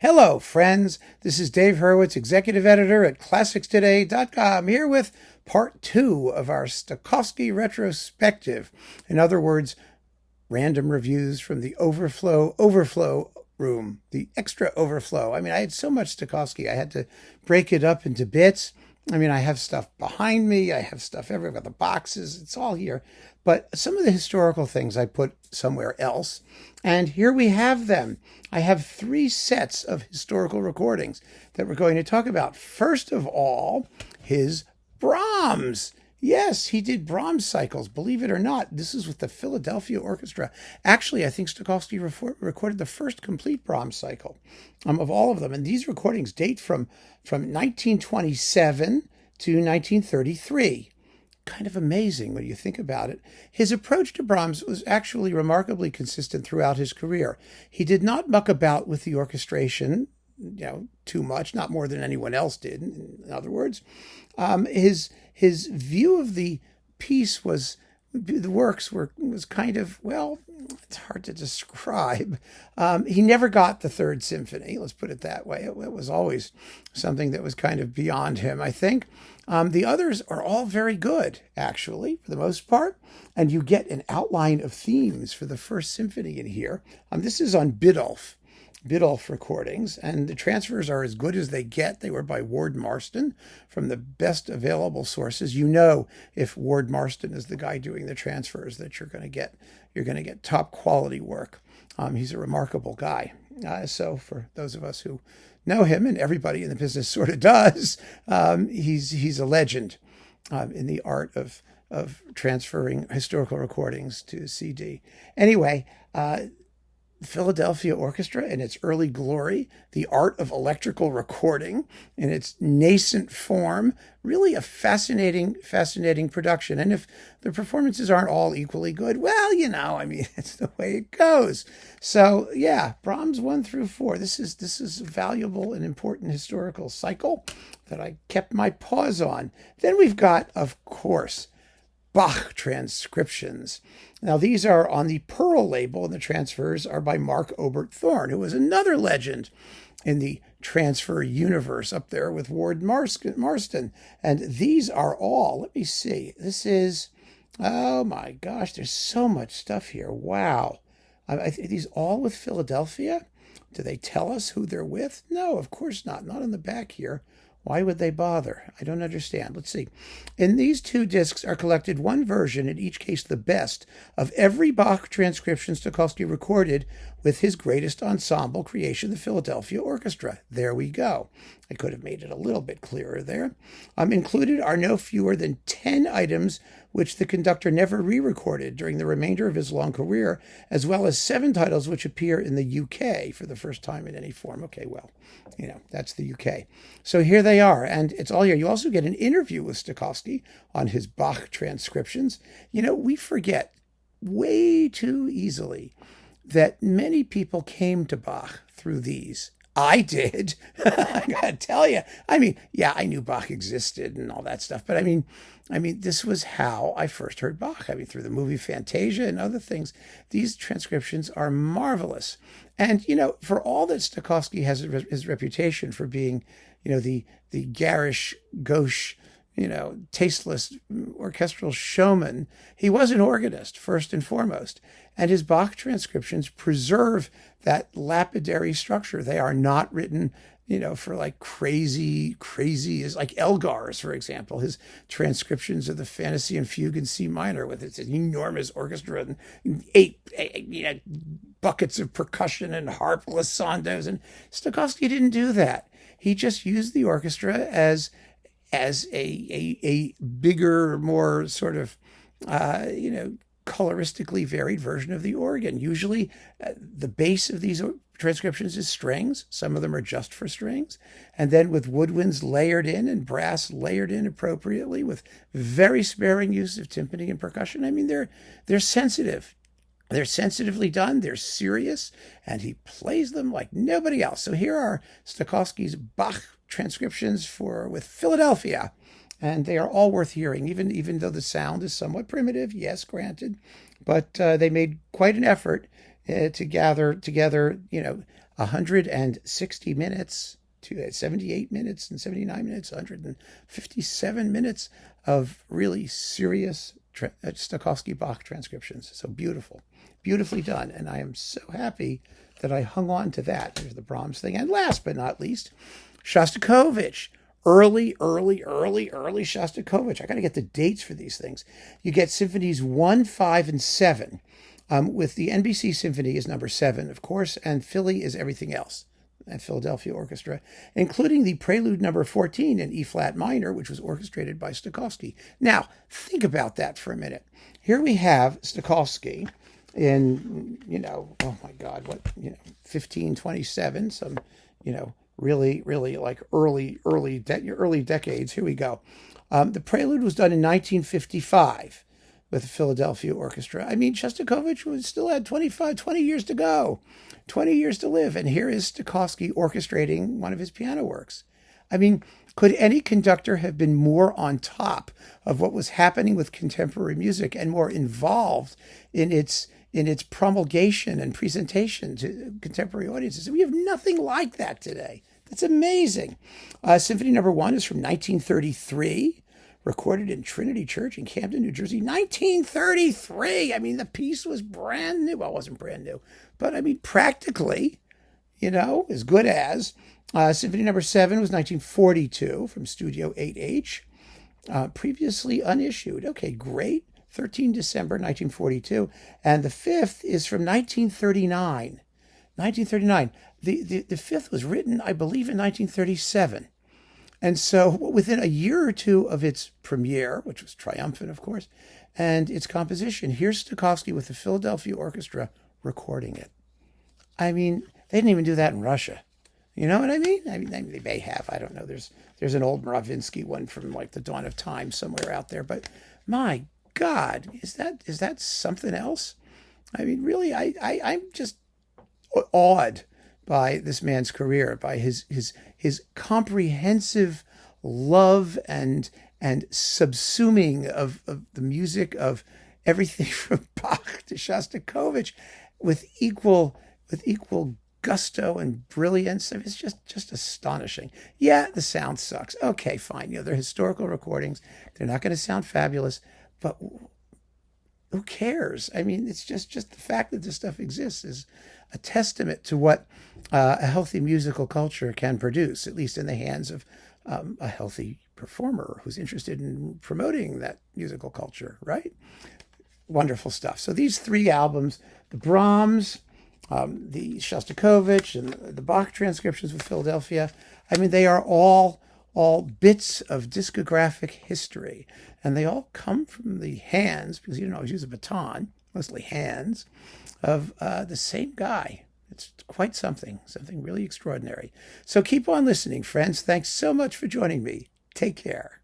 Hello, friends. This is Dave Hurwitz, executive editor at ClassicsToday.com, here with part 2 of our Stokowski Retrospective. In other words, random reviews from the overflow room, the extra overflow. I had so much Stokowski, I had to break it up into bits. I have stuff behind me. I have stuff everywhere, the boxes. It's all here. But some of the historical things I put somewhere else. And here we have them. I have 3 sets of historical recordings that we're going to talk about. First of all, his Brahms. Yes, he did Brahms cycles. Believe it or not, this is with the Philadelphia Orchestra. Actually, I think Stokowski recorded the first complete Brahms cycle of all of them. And these recordings date from 1927 to 1933. Kind of amazing when you think about it. His approach to Brahms was actually remarkably consistent throughout his career. He did not muck about with the orchestration, too much, not more than anyone else did, in other words. His view of the piece was kind of, well, it's hard to describe. He never got the Third Symphony, let's put it that way. It was always something that was kind of beyond him, I think. The others are all very good, actually, for the most part. And you get an outline of themes for the First Symphony in here. This is on Biddulph recordings, and the transfers are as good as they get. They were by Ward Marston from the best available sources. If Ward Marston is the guy doing the transfers, that you're going to get top quality work. He's a remarkable guy. So for those of us who know him, and everybody in the business sort of does, he's a legend in the art of transferring historical recordings to CD. Anyway, Philadelphia Orchestra in its early glory, the art of electrical recording in its nascent form, really a fascinating production. And if the performances aren't all equally good, well, it's the way it goes. So yeah, Brahms 1 through 4. This is a valuable and important historical cycle that I kept my paws on. Then we've got, of course, Bach transcriptions. Now, these are on the Pearl label, and the transfers are by Mark Obert Thorne, who was another legend in the transfer universe, up there with Ward Marston. And these are all, let me see, this is, oh my gosh, there's so much stuff here. Wow. Are these all with Philadelphia? Do they tell us who they're with? No, of course not. Not on the back here. Why would they bother? I don't understand. Let's see. In these 2 discs are collected one version, in each case the best, of every Bach transcription Stokowski recorded with his greatest ensemble creation, the Philadelphia Orchestra. There we go. I could have made it a little bit clearer there. Included are no fewer than 10 items which the conductor never re-recorded during the remainder of his long career, as well as 7 titles which appear in the UK for the first time in any form. Okay, well, that's the UK. So here they are, and it's all here. You also get an interview with Stokowski on his Bach transcriptions. We forget way too easily that many people came to Bach through these. I did. I gotta tell you. Yeah, I knew Bach existed and all that stuff, but this was how I first heard Bach. Through the movie Fantasia and other things. These transcriptions are marvelous. And, for all that Stokowski has his reputation for being, the garish, gauche, tasteless orchestral showman, he was an organist first and foremost. And his Bach transcriptions preserve that lapidary structure. They are not written, for like crazy, is like Elgar's, for example, his transcriptions of the Fantasy and Fugue in C minor with its enormous orchestra and 8 buckets of percussion and harp glissandos. And Stokowski didn't do that. He just used the orchestra as a bigger, more sort of, coloristically varied version of the organ. Usually the base of these transcriptions is strings. Some of them are just for strings. And then with woodwinds layered in and brass layered in appropriately with very sparing use of timpani and percussion. They're sensitive. They're sensitively done. They're serious. And he plays them like nobody else. So here are Stokowski's Bach transcriptions with Philadelphia. And they are all worth hearing, even though the sound is somewhat primitive, yes, granted. But they made quite an effort to gather together, 160 minutes to 78 minutes and 79 minutes, 157 minutes of really serious Stokowski Bach transcriptions. So beautiful, beautifully done. And I am so happy that I hung on to that. There's the Brahms thing. And last but not least, Shostakovich. Early Shostakovich. I got to get the dates for these things. You get symphonies 1, 5, and 7. With the NBC Symphony is number 7, of course, and Philly is everything else. And Philadelphia Orchestra, including the Prelude number 14 in E-flat minor, which was orchestrated by Stokowski. Now, think about that for a minute. Here we have Stokowski in, oh my God, 1527, some, really like early decades. Here we go. The Prelude was done in 1955 with the Philadelphia Orchestra. I mean, Shostakovich still had 20 years to go, 20 years to live. And here is Stokowski orchestrating one of his piano works. I mean, could any conductor have been more on top of what was happening with contemporary music and more involved in its promulgation and presentation to contemporary audiences? We have nothing like that today. That's amazing. Symphony number 1 is from 1933. Recorded in Trinity Church in Camden, New Jersey, 1933. I mean, the piece was brand new. Well, it wasn't brand new, but I mean, practically, as good as. Symphony number 7 was 1942 from Studio 8H, previously unissued. Okay, great. 13 December 1942. And the 5th is from 1939. 1939. The 5th was written, I believe, in 1937. And so within a year or two of its premiere, which was triumphant, of course, and its composition, here's Stokowski with the Philadelphia Orchestra recording it. I mean, they didn't even do that in Russia. You know what I mean? I mean, they may have. I don't know. There's an old Mravinsky one from like the dawn of time somewhere out there. But my God, is that something else? I mean, really, I'm just awed by this man's career, by his comprehensive love and subsuming of the music of everything from Bach to Shostakovich with equal gusto and brilliance. I mean, it's just astonishing. Yeah, the sound sucks. Okay, fine. They're historical recordings. They're not going to sound fabulous, but who cares? I mean, it's just the fact that this stuff exists is a testament to what a healthy musical culture can produce, at least in the hands of a healthy performer who's interested in promoting that musical culture, right? Wonderful stuff. So these 3 albums, the Brahms, the Shostakovich, and the Bach transcriptions with Philadelphia, I mean, they are all bits of discographic history, and they all come from the hands, because you don't always use a baton, mostly hands, of the same guy. It's quite something really extraordinary. So keep on listening, friends. Thanks so much for joining me. Take care.